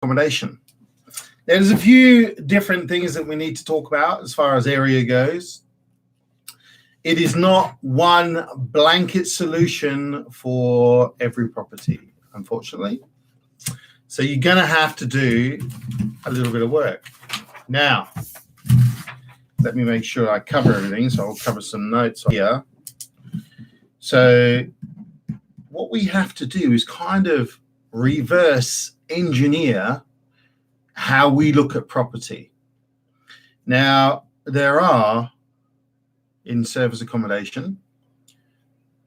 accommodation. There's a few different things that we need to talk about as far as area goes. It is not one blanket solution for every property, unfortunately. So you're going to have to do a little bit of work. Now, let me make sure I cover everything. So I'll cover some notes here. So what we have to do is kind of reverse engineer how we look at property. Now, there are, in service accommodation,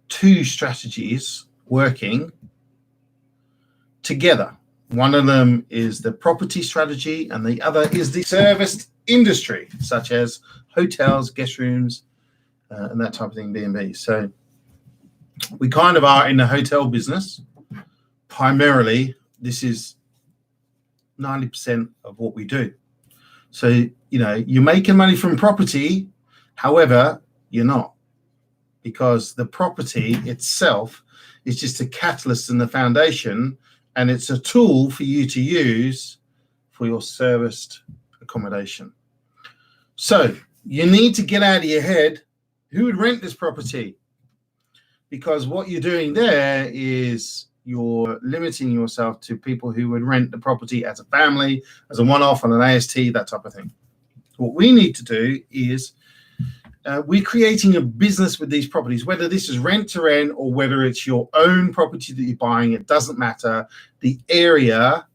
two strategies working together. One of them is the property strategy, and the other is the serviced industry, such as hotels, guest rooms, and that type of thing, B&B. So we kind of are in the hotel business. Primarily, this is 90% of what we do. So, you know, you're making money from property. However, you're not, because the property itself is just a catalyst in the foundation, and it's a tool for you to use for your serviced accommodation. So you need to get out of your head, who would rent this property? Because what you're doing there is you're limiting yourself to people who would rent the property as a family, as a one-off on an AST, that type of thing. What we need to do is we're creating a business with these properties, whether this is rent to rent or whether it's your own property that you're buying, it doesn't matter. The area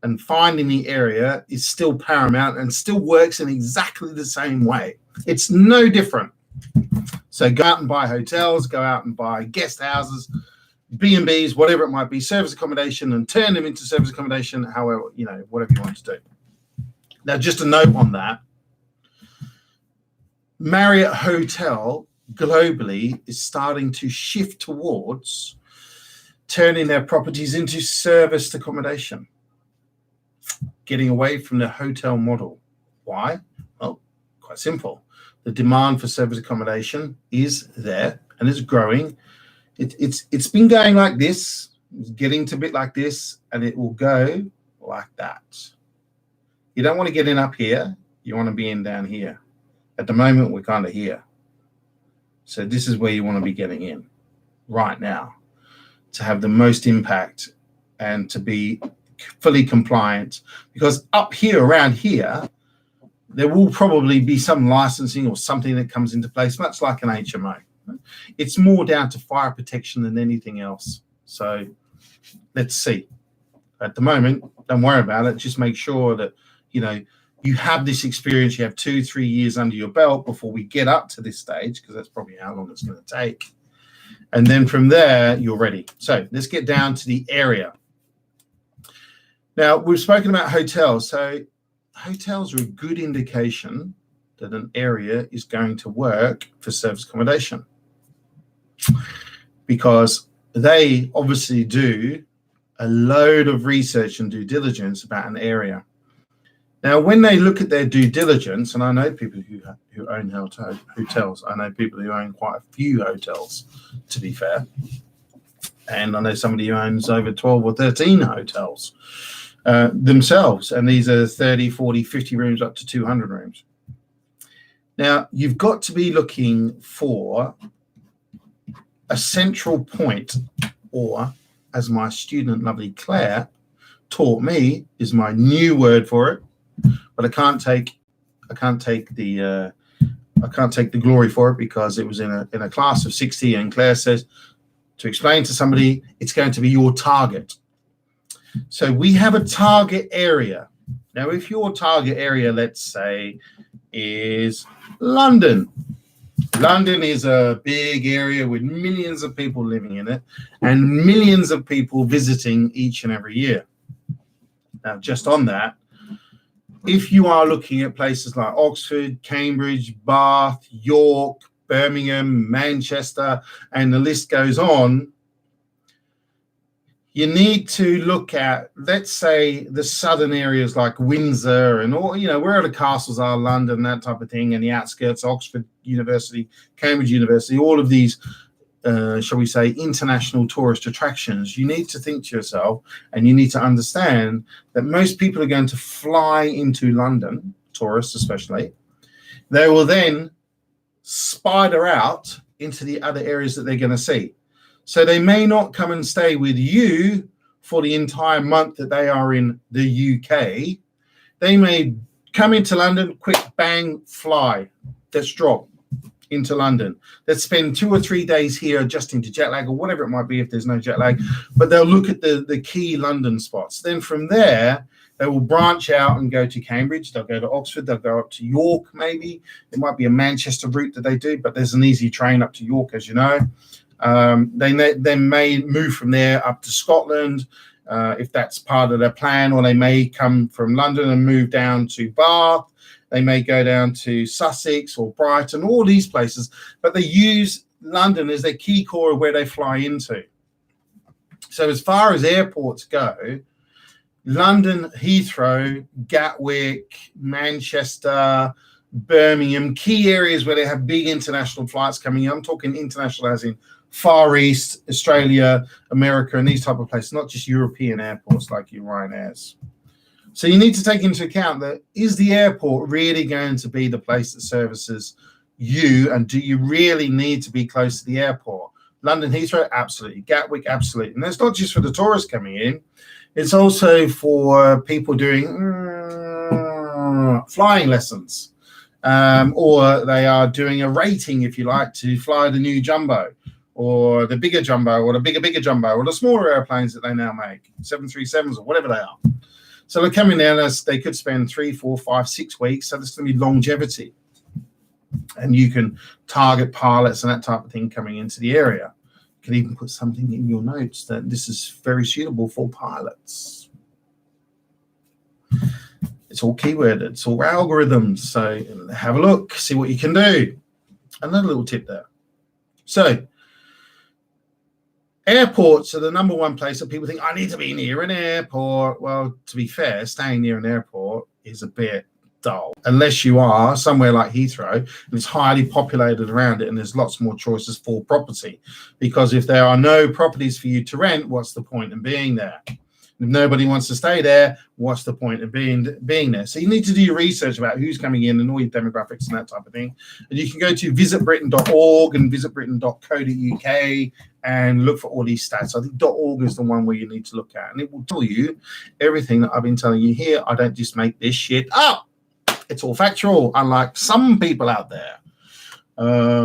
and finding the area is still paramount and still works in exactly the same way. It's no different. So go out and buy hotels, go out and buy guest houses, B&Bs, whatever it might be, service accommodation, and turn them into service accommodation, however, you know, whatever you want to do. Now, just a note on that. Marriott Hotel globally is starting to shift towards turning their properties into serviced accommodation, getting away from the hotel model. Why? Well, quite simple. The demand for service accommodation is there and is growing. It's been going like this, it's getting to a bit like this, and it will go like that. You don't want to get in up here. You want to be in down here. At the moment, we're kind of here. So this is where you want to be getting in right now to have the most impact and to be fully compliant. Because up here, around here, there will probably be some licensing or something that comes into place, much like an HMO. It's more down to fire protection than anything else. So let's see. At the moment, don't worry about it. Just make sure that, you know, you have this experience, you have 2-3 years under your belt before we get up to this stage, because that's probably how long it's going to take. And then from there, you're ready. So let's get down to the area. Now, we've spoken about hotels. So hotels are a good indication that an area is going to work for service accommodation, because they obviously do a load of research and due diligence about an area. Now, when they look at their due diligence, and I know people who own hotels, I know people who own quite a few hotels, to be fair, and I know somebody who owns over 12 or 13 hotels themselves, and these are 30, 40, 50 rooms up to 200 rooms. Now, you've got to be looking for a central point, or as my student, lovely Claire, taught me, is my new word for it. But I can't take the glory for it, because it was in a class of 60, and Claire says to explain to somebody it's going to be your target. So we have a target area. Now, if your target area, let's say, is London. London is a big area with millions of people living in it and millions of people visiting each and every year. Now, just on that, if you are looking at places like Oxford, Cambridge, Bath, York, Birmingham, Manchester, and the list goes on, you need to look at, let's say, the southern areas like Windsor and all, you know, where the castles are, London, that type of thing, and the outskirts, Oxford University, Cambridge University, all of these shall we say, international tourist attractions, you need to think to yourself, and you need to understand that most people are going to fly into London, tourists especially. They will then spider out into the other areas that they're going to see. So they may not come and stay with you for the entire month that they are in the UK. They may come into London, quick, bang, fly. Let's drop into London. Let's spend 2 or 3 days here adjusting to jet lag or whatever it might be if there's no jet lag. But they'll look at the key London spots. Then from there, they will branch out and go to Cambridge. They'll go to Oxford. They'll go up to York, maybe. It might be a Manchester route that they do, but there's an easy train up to York, as you know. They may move from there up to Scotland, if that's part of their plan, or they may come from London and move down to Bath. They may go down to Sussex or Brighton, all these places, but they use London as their key core of where they fly into. So as far as airports go, London, Heathrow, Gatwick, Manchester, Birmingham, key areas where they have big international flights coming in. I'm talking international as in Far East, Australia, America, and these type of places, not just European airports like your Ryanairs. So you need to take into account that, is the airport really going to be the place that services you, and do you really need to be close to the airport? London Heathrow, absolutely. Gatwick, absolutely. And that's not just for the tourists coming in. It's also for people doing flying lessons, or they are doing a rating, if you like, to fly the new jumbo, or the bigger jumbo, or the bigger jumbo, or the smaller airplanes that they now make, 737s or whatever they are. So they're coming down as they could spend 3, 4, 5, 6 weeks. So there's going to be longevity. And you can target pilots and that type of thing coming into the area. You can even put something in your notes that this is very suitable for pilots. It's all keyworded. It's all algorithms. So have a look, see what you can do. Another little tip there. So airports are the number one place that people think, I need to be near an airport. Well, to be fair, staying near an airport is a bit dull, unless you are somewhere like Heathrow and it's highly populated around it and there's lots more choices for property. Because if there are no properties for you to rent, what's the point in being there? If nobody wants to stay there, what's the point of being there? So you need to do your research about who's coming in and all your demographics and that type of thing. And you can go to visitbritain.org and visitbritain.co.uk and look for all these stats. I think .org is the one where you need to look at, and it will tell you everything that I've been telling you here. I don't just make this shit up. It's all factual, unlike some people out there.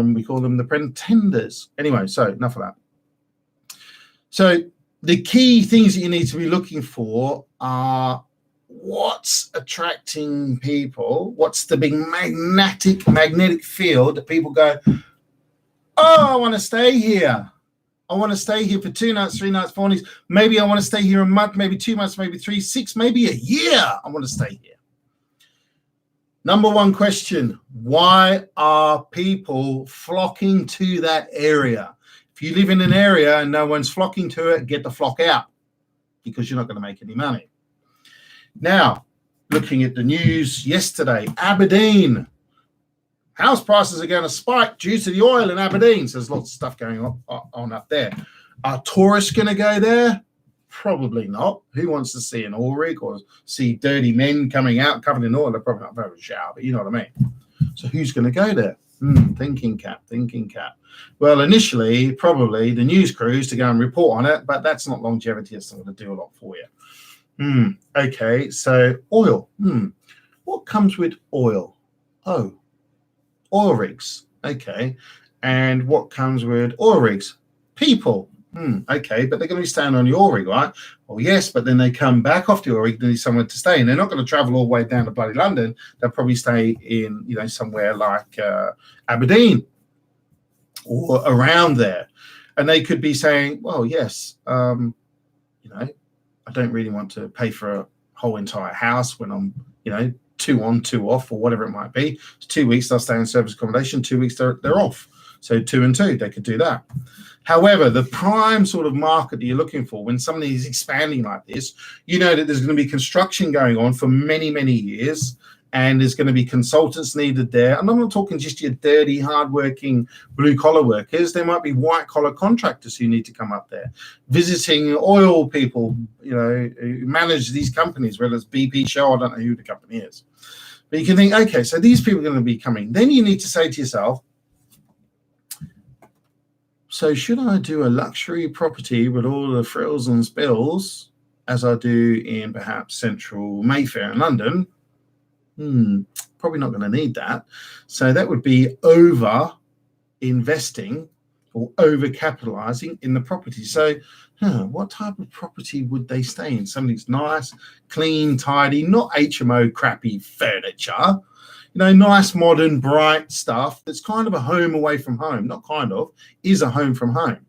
We call them the pretenders. Anyway, so enough of that. So the key things that you need to be looking for are what's attracting people, what's the big magnetic field that people go, oh, I want to stay here. I want to stay here for 2 nights, 3 nights, 4 nights. Maybe I want to stay here a month, maybe 2 months, maybe 3, 6, maybe a year. I want to stay here. Number one question, why are people flocking to that area? If you live in an area and no one's flocking to it, get the flock out, because you're not going to make any money. Now, looking at the news yesterday, Aberdeen, house prices are going to spike due to the oil in Aberdeen. So there's lots of stuff going on up there. Are tourists going to go there? Probably not. Who wants to see an oil rig or see dirty men coming out covered in oil? They're probably not very shower, but you know what I mean. So who's going to go there? Thinking cap. Well, initially, probably the news crews to go and report on it, but that's not longevity. It's not going to do a lot for you. Okay, so oil. What comes with oil? Oh, oil rigs. Okay. And what comes with oil rigs? People. Okay, but they're going to be staying on the oil rig, right? Well, yes, but then they come back off the oil rig, they need somewhere to stay, and they're not going to travel all the way down to bloody London. They'll probably stay in, somewhere like Aberdeen or around there, and they could be saying, well, yes, I don't really want to pay for a whole entire house when I'm, 2 on, 2 off, or whatever it might be. It's 2 weeks they'll stay in service accommodation, 2 weeks they're off. So 2 and 2, they could do that. However, the prime sort of market that you're looking for when somebody is expanding like this, that there's going to be construction going on for many, many years, and there's going to be consultants needed there. And I'm not talking just your dirty, hardworking, blue-collar workers. There might be white-collar contractors who need to come up there, visiting oil people, who manage these companies, whether it's BP, Shell, I don't know who the company is. But you can think, okay, so these people are going to be coming. Then you need to say to yourself, so should I do a luxury property with all the frills and spills as I do in perhaps central Mayfair in London? Probably not going to need that. So that would be over investing or over capitalizing in the property. So what type of property would they stay in? Something that's nice, clean, tidy, not HMO crappy furniture, nice, modern, bright stuff that's kind of a home away from home. Not kind of, is a home from home.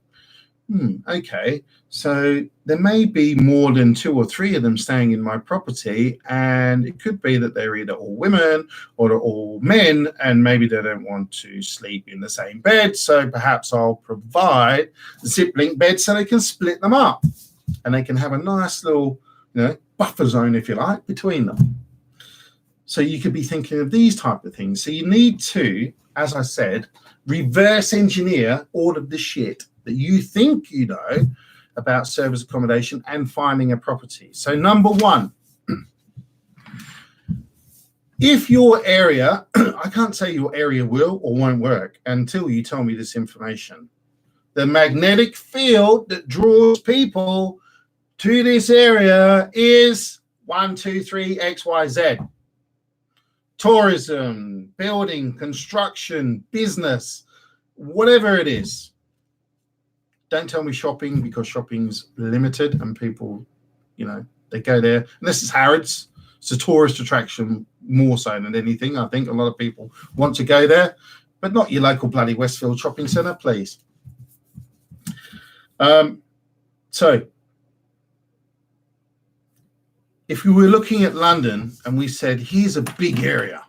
Okay, so there may be more than 2 or 3 of them staying in my property, and it could be that they're either all women or they're all men, and maybe they don't want to sleep in the same bed. So perhaps I'll provide zip link beds so they can split them up, and they can have a nice little, buffer zone, if you like, between them. So you could be thinking of these type of things. So you need to, as I said, reverse engineer all of the shit that you think you know about service accommodation and finding a property. So number 1, if your area, I can't say your area will or won't work until you tell me this information. The magnetic field that draws people to this area is 1, 2, 3, X, Y, Z. Tourism, building, construction, business, whatever it is. Don't tell me shopping, because shopping's limited and people, they go there. Unless it's Harrods, it's a tourist attraction more so than anything. I think a lot of people want to go there, but not your local bloody Westfield shopping centre, please. So if we were looking at London and we said, here's a big area,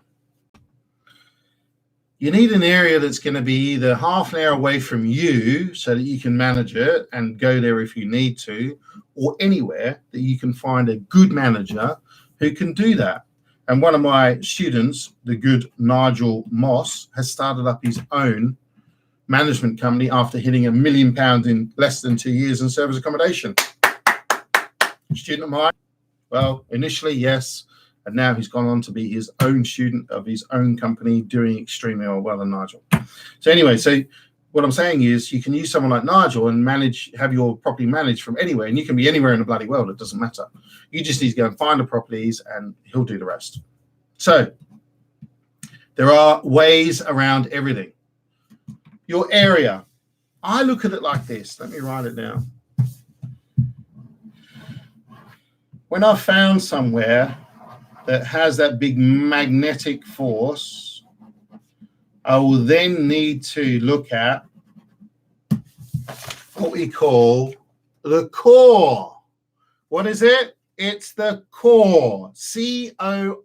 you need an area that's going to be either half an hour away from you so that you can manage it and go there if you need to, or anywhere that you can find a good manager who can do that. And one of my students, the good Nigel Moss, has started up his own management company after hitting £1 million in less than 2 years in service accommodation. Student of mine, well, initially, yes. And now he's gone on to be his own student of his own company, doing extremely well than Nigel. So anyway, so what I'm saying is you can use someone like Nigel and have your property managed from anywhere, and you can be anywhere in the bloody world. It doesn't matter. You just need to go and find the properties and he'll do the rest. So there are ways around everything. Your area. I look at it like this. Let me write it down. When I've found somewhere that has that big magnetic force, I will then need to look at what we call the core. What is it? It's the core, C.O.R.E.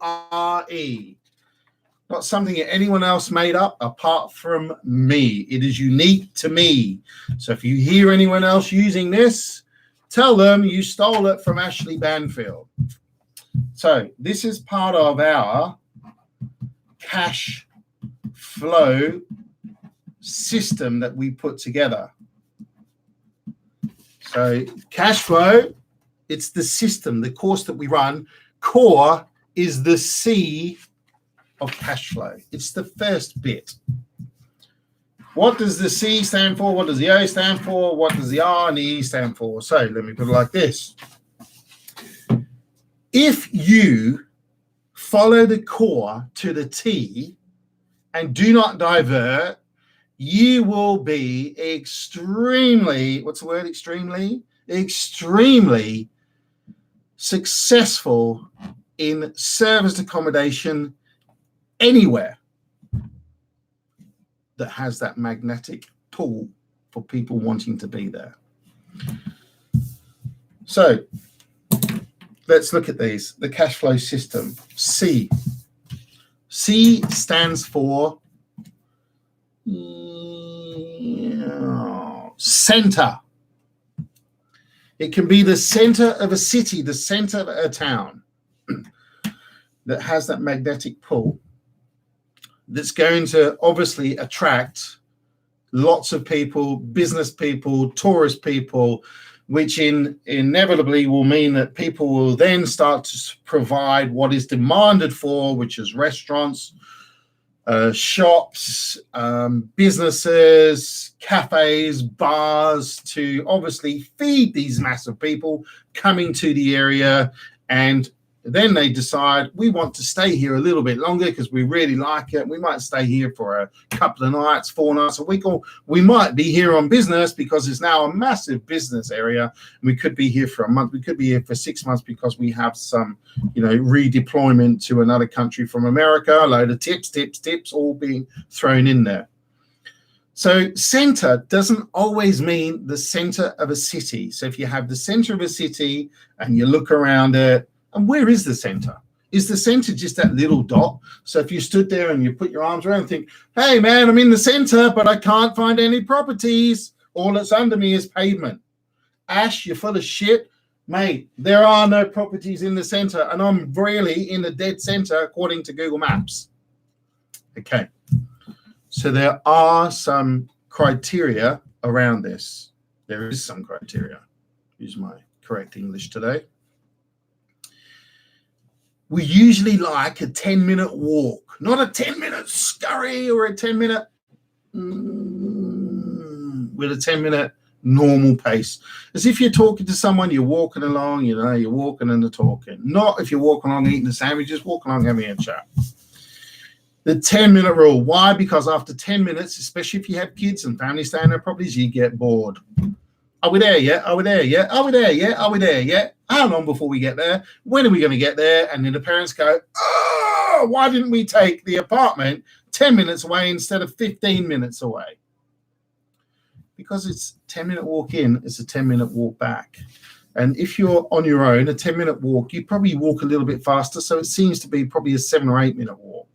Not something that anyone else made up apart from me. It is unique to me. So if you hear anyone else using this, tell them you stole it from Ashley Banfield. So this is part of our cash flow system that we put together. So cash flow, it's the system, the course that we run. Core is the C of cash flow. It's the first bit. What does the C stand for? What does the O stand for? What does the R and the E stand for? So let me put it like this. If you follow the core to the T and do not divert, you will be extremely, what's the word, extremely? Extremely successful in serviced accommodation anywhere that has that magnetic pull for people wanting to be there. So let's look at these. The cash flow system, C. C stands for center. It can be the center of a city, the center of a town. that has that magnetic pull that's going to obviously attract lots of people, business people, tourist people, which inevitably will mean that people will then start to provide what is demanded for, which is restaurants, shops, businesses, cafes, bars, to obviously feed these massive people coming to the area. And then they decide, we want to stay here a little bit longer because we really like it. We might stay here for a couple of nights, 4 nights a week, or we might be here on business because it's now a massive business area. We could be here for a month. We could be here for 6 months because we have some, redeployment to another country from America. A load of tips, all being thrown in there. So center doesn't always mean the center of a city. So if you have the center of a city and you look around it, and where is the center? Is the center just that little dot? So if you stood there and you put your arms around and think, hey, man, I'm in the center, but I can't find any properties. All that's under me is pavement. Ash, you're full of shit. Mate, there are no properties in the center, and I'm really in the dead center according to Google Maps. Okay. So there are some criteria around this. There is some criteria. Use my correct English today. We usually like a 10-minute walk, not a 10-minute scurry or a 10-minute with a 10-minute normal pace. As if you're talking to someone, you're walking along, you're walking and they're talking. Not if you're walking along eating a sandwich, just walking along having a chat. The 10-minute rule. Why? Because after 10 minutes, especially if you have kids and family staying in their properties, you get bored. Are we there yet? Are we there yet? Are we there yet? Are we there yet? How long before we get there? When are we going to get there? And then the parents go, oh, why didn't we take the apartment 10 minutes away instead of 15 minutes away? Because it's 10-minute walk in, it's a 10-minute walk back. And if you're on your own, a 10-minute walk, you probably walk a little bit faster. So it seems to be probably a 7 or 8 minute walk.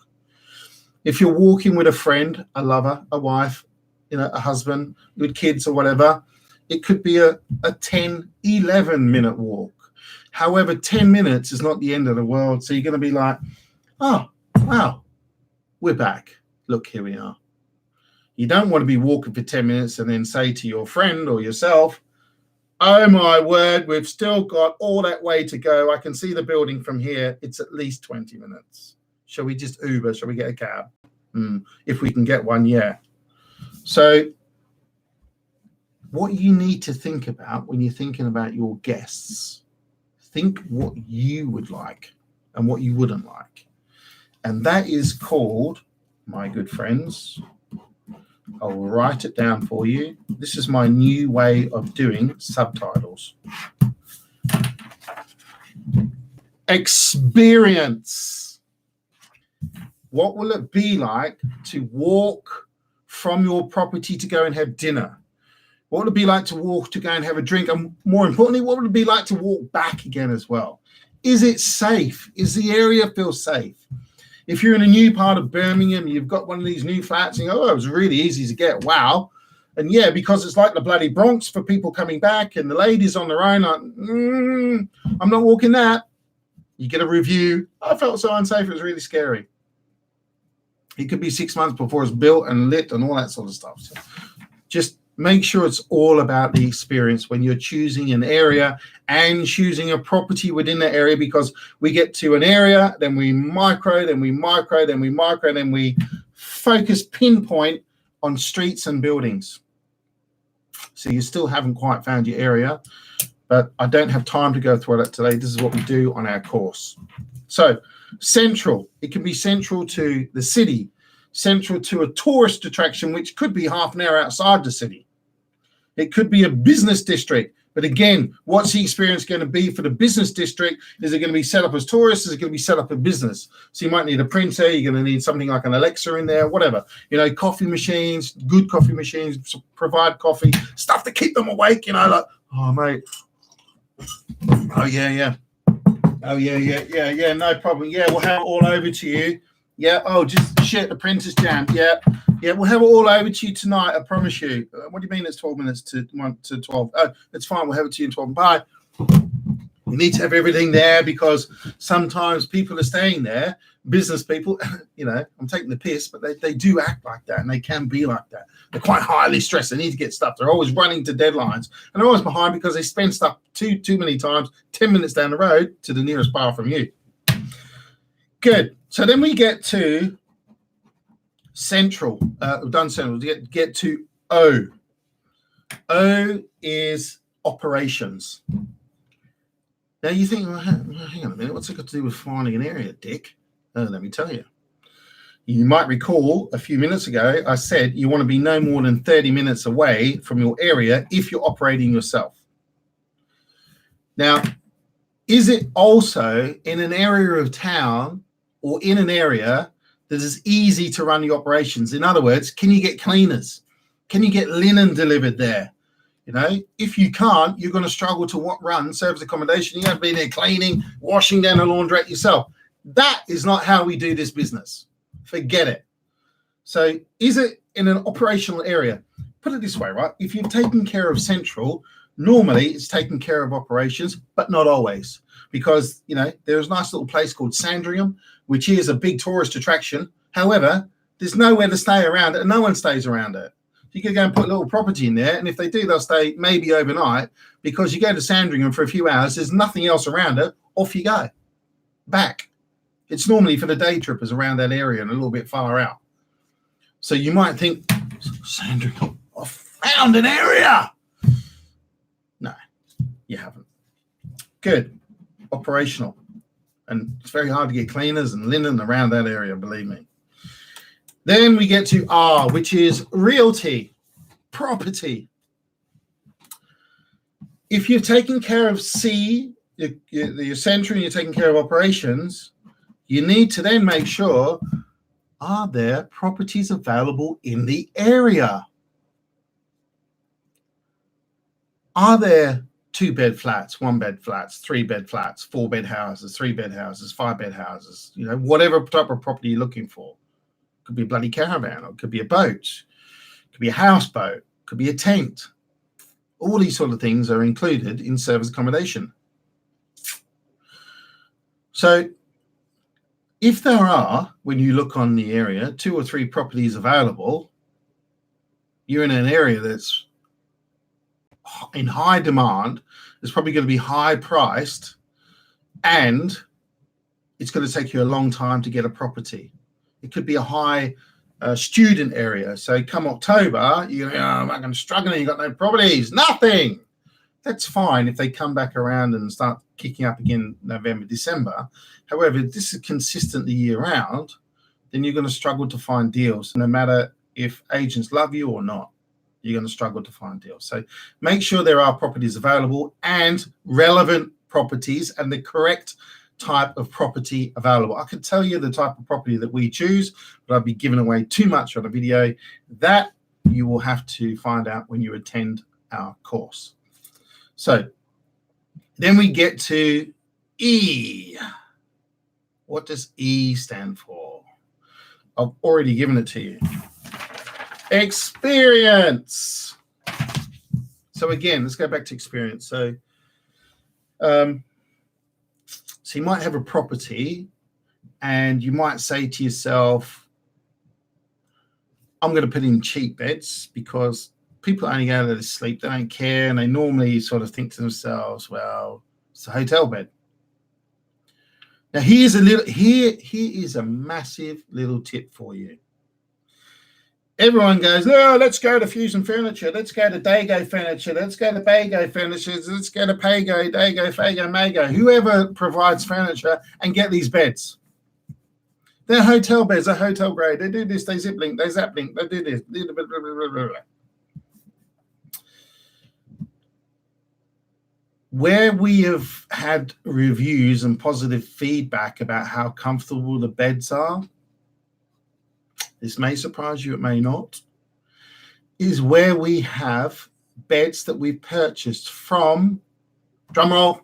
If you're walking with a friend, a lover, a wife, a husband, with kids or whatever, it could be a 10, 11-minute walk. However, 10 minutes is not the end of the world. So you're going to be like, oh, wow, we're back. Look, here we are. You don't want to be walking for 10 minutes and then say to your friend or yourself, oh, my word, we've still got all that way to go. I can see the building from here. It's at least 20 minutes. Shall we just Uber? Shall we get a cab? If we can get one, yeah. So what you need to think about when you're thinking about your guests, think what you would like and what you wouldn't like. And that is called, my good friends, I will write it down for you. This is my new way of doing subtitles. Experience. What will it be like to walk from your property to go and have dinner? What would it be like to walk to go and have a drink? And more importantly, what would it be like to walk back again as well? Is it safe? Is the area feel safe? If you're in a new part of Birmingham, you've got one of these new flats and you go, oh, it was really easy to get. Wow. And yeah, because it's like the bloody Bronx for people coming back and the ladies on their own, like, I'm not walking that. You get a review. I felt so unsafe. It was really scary. It could be 6 months before it's built and lit and all that sort of stuff. So just make sure it's all about the experience when you're choosing an area and choosing a property within that area, because we get to an area, then we micro, then we micro, then we micro, then we focus pinpoint on streets and buildings. So you still haven't quite found your area, but I don't have time to go through that today. This is what we do on our course. So central, it can be central to the city, central to a tourist attraction, which could be half an hour outside the city. It could be a business district. But again, what's the experience going to be for the business district? Is it going to be set up as tourists? Is it going to be set up as business? So you might need a printer. You're going to need something like an Alexa in there, whatever. Coffee machines, good coffee machines, provide coffee, stuff to keep them awake, like, oh, mate. Oh, yeah. Oh, yeah, no problem. Yeah, we'll have it all over to you. Yeah, oh, just shit, the printer's jammed. Yeah, we'll have it all over to you tonight, I promise you. What do you mean it's 12 minutes to 12? Oh, it's fine, we'll have it to you in 12. Bye. We need to have everything there because sometimes people are staying there, business people, I'm taking the piss, but they do act like that, and they can be like that. They're quite highly stressed. They need to get stuff. They're always running to deadlines, and they're always behind because they spend stuff too many times, 10 minutes down the road to the nearest bar from you. Good. So then we get to central. We've done central. Get to O. O is operations. Now you think, well, hang on a minute, what's it got to do with finding an area, Dick? Let me tell you. You might recall a few minutes ago, I said you want to be no more than 30 minutes away from your area if you're operating yourself. Now, is it also in an area of town or in an area that is easy to run the operations? In other words, can you get cleaners? Can you get linen delivered there? If you can't, you're going to struggle to run service accommodation. You have to be there cleaning, washing down a laundrette yourself. That is not how we do this business. Forget it. So is it in an operational area? Put it this way, right? If you're taking care of central, normally it's taking care of operations, but not always. Because, there's a nice little place called Sandringham, which is a big tourist attraction. However, there's nowhere to stay around it, and no one stays around it. You can go and put a little property in there, and if they do, they'll stay maybe overnight, because you go to Sandringham for a few hours, there's nothing else around it, off you go, back. It's normally for the day trippers around that area and a little bit far out. So you might think, Sandringham, I found an area. No, you haven't. Good. Operational. And it's very hard to get cleaners and linen around that area, believe me. Then we get to R, which is Realty Property. If you're taking care of C, your central, and you're taking care of operations, you need to then make sure, are there properties available in the area? Are there 2-bed flats, 1-bed flats, 3-bed flats, 4-bed houses, 3-bed houses, 5-bed houses, whatever type of property you're looking for? Could be a bloody caravan, or it could be a boat, it could be a houseboat, it could be a tent. All these sort of things are included in service accommodation. So if there are, when you look on the area, 2 or 3 properties available, you're in an area that's in high demand, it's probably going to be high priced, and it's going to take you a long time to get a property. It could be a high student area. So come October, you're I'm struggling, you've got no properties, nothing. That's fine if they come back around and start kicking up again November, December. However, if this is consistently year round, then you're going to struggle to find deals. No matter if agents love you or not, you're going to struggle to find deals. So make sure there are properties available and relevant properties and the correct type of property available. I could tell you the type of property that we choose, but I'd be giving away too much on a video. That you will have to find out when you attend our course. So then we get to E. What does E stand for? I've already given it to you. Experience. So again, let's go back to experience. So you might have a property and you might say to yourself, I'm going to put in cheap beds because people only go to sleep, they don't care, and they normally sort of think to themselves, well, it's a hotel bed. Now here is a massive little tip for you. Everyone goes, oh, let's go to Fusion Furniture, let's go to Dago Furniture, let's go to Bago Furniture, let's go to Pago, Dago, Fago, Mago, whoever provides furniture, and get these beds. They're hotel beds, they're hotel grade, they do this, they zip link, they zap link, they do this. Blah, blah, blah, blah. Where we have had reviews and positive feedback about how comfortable the beds are, this may surprise you, it may not, is where we have beds that we've purchased from, drumroll,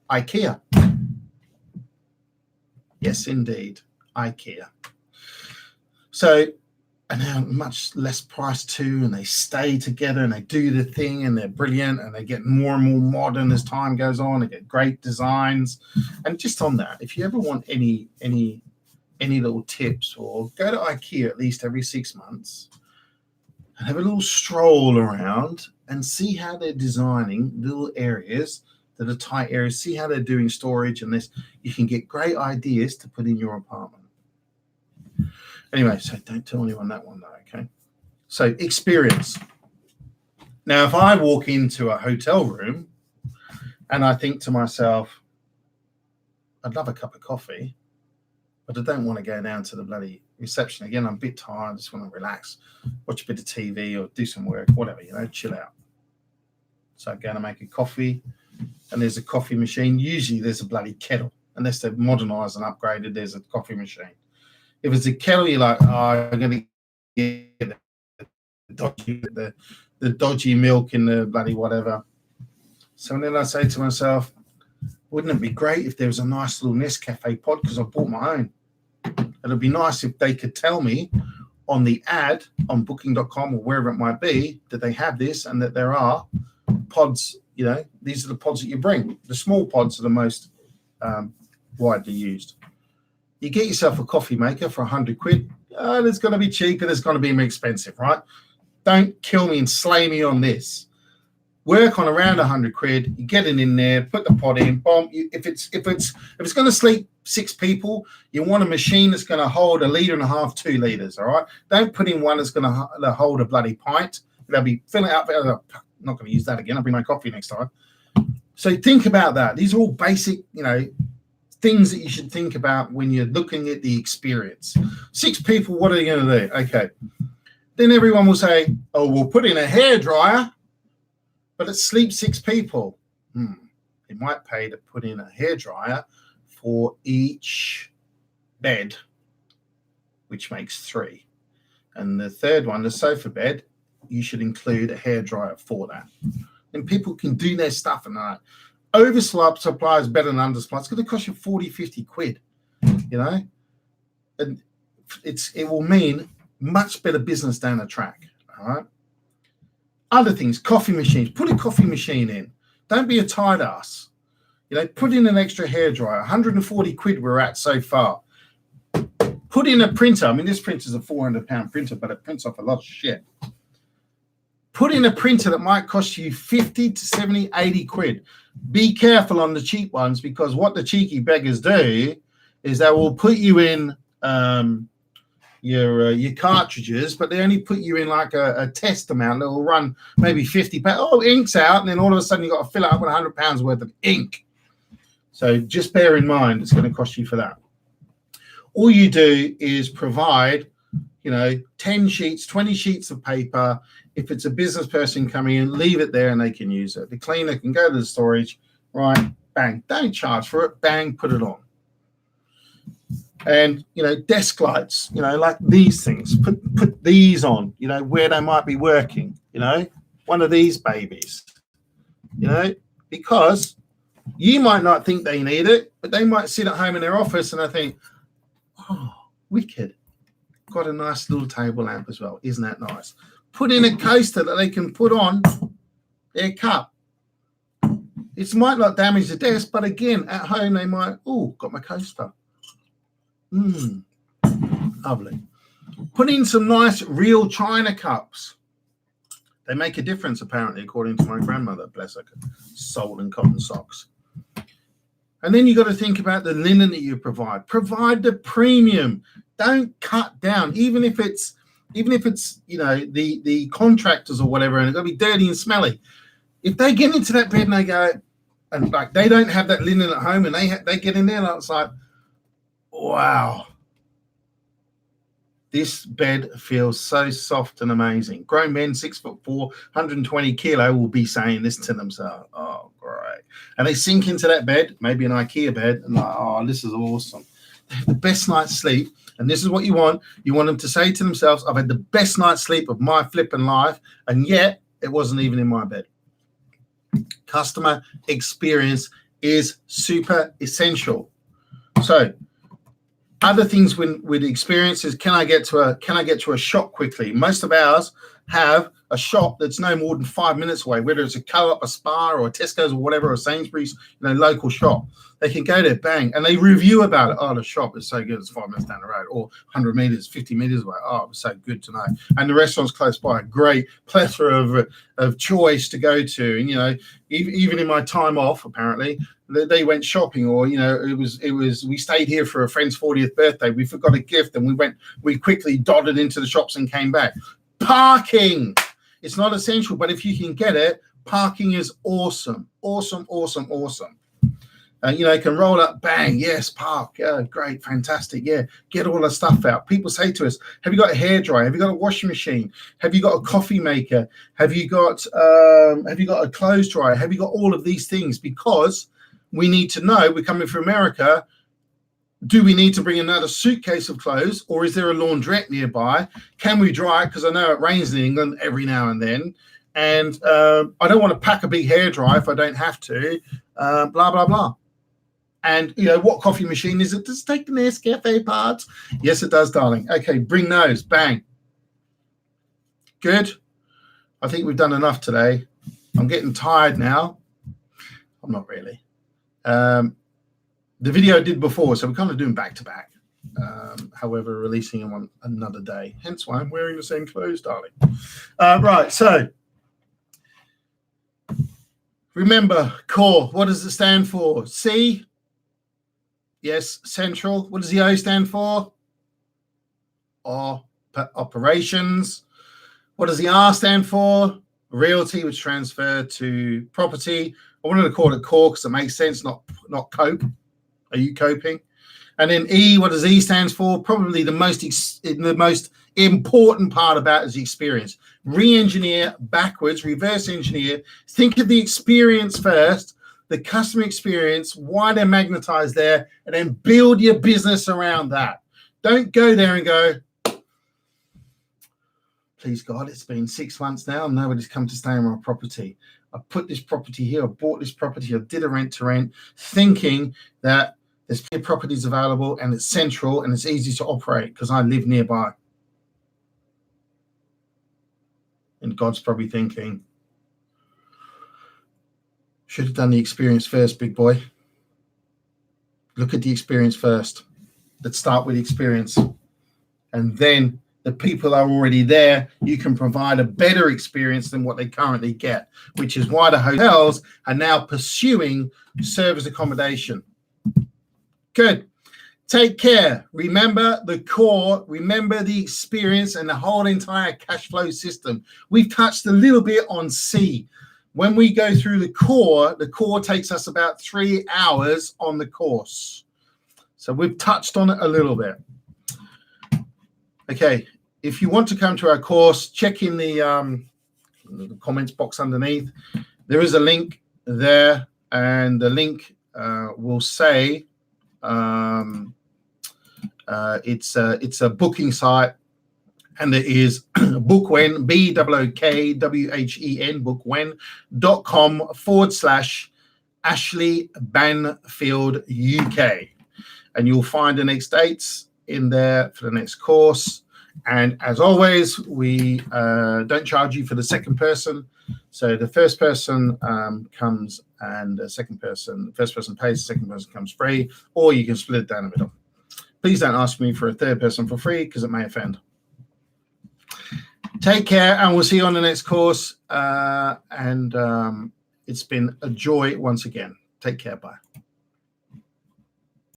IKEA. Yes, indeed, IKEA. So and they're much less price too, and they stay together and they do the thing and they're brilliant and they get more and more modern as time goes on. They get great designs. And just on that, if you ever want any little tips, or go to IKEA at least every 6 months and have a little stroll around and see how they're designing little areas that are tight areas, see how they're doing storage and this. You can get great ideas to put in your apartment. Anyway, so don't tell anyone that one though, okay? So experience. Now, if I walk into a hotel room and I think to myself, I'd love a cup of coffee, but I don't want to go down to the bloody reception. Again, I'm a bit tired. I just want to relax, watch a bit of TV or do some work, whatever, chill out. So I'm going to make a coffee, and there's a coffee machine. Usually there's a bloody kettle. Unless they've modernized and upgraded, there's a coffee machine. If it's a kettle, you're like, oh, I'm going to get the dodgy milk in the bloody whatever. So then I say to myself, wouldn't it be great if there was a nice little Nescafe pod, because I bought my own. It'd be nice if they could tell me on the ad on booking.com or wherever it might be that they have this and that there are pods. These are the pods that you bring. The small pods are the most widely used. You get yourself a coffee maker for 100 quid. It's going to be cheap and it's going to be more expensive, right? Don't kill me and slay me on this. Work on around 100 quid. You get it in there, put the pod in, boom. If it's going to sleep 6 people, you want a machine that's going to hold 1.5 litres, 2 litres. All right. Don't put in one that's going to hold a bloody pint. They'll be filling out. I'm not going to use that again. I'll bring my coffee next time. So think about that. These are all basic, things that you should think about when you're looking at the experience. 6 people, what are they going to do? Okay. Then everyone will say, oh, we'll put in a hairdryer, but it sleeps 6 people. It might pay to put in a hairdryer for each bed, which makes 3. And the third one, the sofa bed, you should include a hairdryer for that. And people can do their stuff and that. Oversupply is better than undersupply. It's going to cost you 40, 50 quid, and it will mean much better business down the track. All right. Other things, coffee machines. Put a coffee machine in. Don't be a tight ass. Put in an extra hairdryer. 140 quid we're at so far. Put in a printer. I mean, this printer is a £400 printer, but it prints off a lot of shit. Put in a printer that might cost you 50 to 70, 80 quid. Be careful on the cheap ones, because what the cheeky beggars do is they will put you in your cartridges, but they only put you in like a test amount that will run maybe 50 pounds. Oh, ink's out, and then all of a sudden you've got to fill it up with £100 worth of ink. So just bear in mind it's going to cost you for that. All you do is provide 10 sheets, 20 sheets of paper. If it's a business person coming in, leave it there and they can use it. The cleaner can go to the storage, right? Bang. Don't charge for it. Bang, put it on. And, desk lights, like these things, put these on, where they might be working, one of these babies, because you might not think they need it, but they might sit at home in their office and I think, oh, wicked. Got a nice little table lamp as well. Isn't that nice? Put in a coaster that they can put on their cup. It might not damage the desk, but again, at home they might, got my coaster. Lovely. Put in some nice real china cups. They make a difference, apparently, according to my grandmother, bless her, soul and cotton socks. And then you got to think about the linen that you provide. Provide the premium. Don't cut down, even if it's the contractors or whatever, and it's gonna be dirty and smelly. If they get into that bed and they go, and like they don't have that linen at home, and they get in there, and it's like, wow, this bed feels so soft and amazing. Grown men, 6'4", 120 kilo, will be saying this to themselves. Oh, great. And they sink into that bed, maybe an IKEA bed, and like, oh, this is awesome. They have the best night's sleep. And this is what you want. You want them to say to themselves, I've had the best night's sleep of my flipping life, and yet it wasn't even in my bed. Customer experience is super essential. So Other things with experience is can I get to a shop quickly? Most of ours have a shop that's no more than 5 minutes away, whether it's a Co-op, a Spar, or a Tesco's or whatever, or Sainsbury's, local shop. They can go there, bang, and they review about it. Oh, the shop is so good, it's 5 minutes down the road, or 100 meters, 50 meters away. Oh, it was so good tonight. And the restaurant's close by. Great plethora of choice to go to. And even in my time off, apparently, they went shopping, or it was we stayed here for a friend's 40th birthday. We forgot a gift, and we quickly dotted into the shops and came back. Parking. It's not essential, but if you can get it, parking is awesome. Can roll up, bang, yes, park, yeah, great, fantastic, yeah, get all the stuff out. People say to us, have you got a hairdryer? Have you got a washing machine? Have you got a coffee maker? Have you got a clothes dryer? Have you got all of these things? Because we need to know, we're coming from America, do we need to bring another suitcase of clothes, or is there a laundrette nearby? Can we dry it? Because I know it rains in England every now and then. And I don't want to pack a big hairdryer if I don't have to, blah, blah, blah. And, what coffee machine is it? Does it take the Nescafe parts? Yes, it does, darling. Okay, bring those. Bang. Good. I think we've done enough today. I'm getting tired now. I'm not really. The video I did before, so we're kind of doing back-to-back. However, releasing them on another day. Hence why I'm wearing the same clothes, darling. Right, so remember, CORE. What does it stand for? C? Yes, central. What does the O stand for? Operations. What does the R stand for? Realty, which transferred to property. I wanted to call it CORE because it makes sense, not cope. Are you coping? And then E, what does E stands for? Probably the most important part about is the experience. Re-engineer backwards, reverse engineer. Think of the experience first, the customer experience, why they're magnetized there, and then build your business around that. Don't go there and go, please God, it's been 6 months now and nobody's come to stay on my property. I put this property here, I bought this property, I did a rent to rent, thinking that there's plenty of properties available and it's central and it's easy to operate because I live nearby. And God's probably thinking, should have done the experience first, big boy. Look at the experience first. Let's start with the experience. And then the people are already there. You can provide a better experience than what they currently get, which is why the hotels are now pursuing service accommodation. Good. Take care. Remember the core. Remember the experience and the whole entire cash flow system. We've touched a little bit on C. When we go through the core takes us about 3 hours on the course. So we've touched on it a little bit. Okay. If you want to come to our course, check in the comments box underneath. There is a link there, and the link will say it's a booking site, and it is Bookwhen, BOOKWHEN, bookwen.com/Ashley Banfield UK. And you'll find the next dates in there for the next course. And as always, we don't charge you for the second person. So the first person comes and the first person pays, the second person comes free, or you can split it down the middle. Please don't ask me for a third person for free because it may offend. Take care, and we'll see you on the next course. It's been a joy once again. Take care. Bye.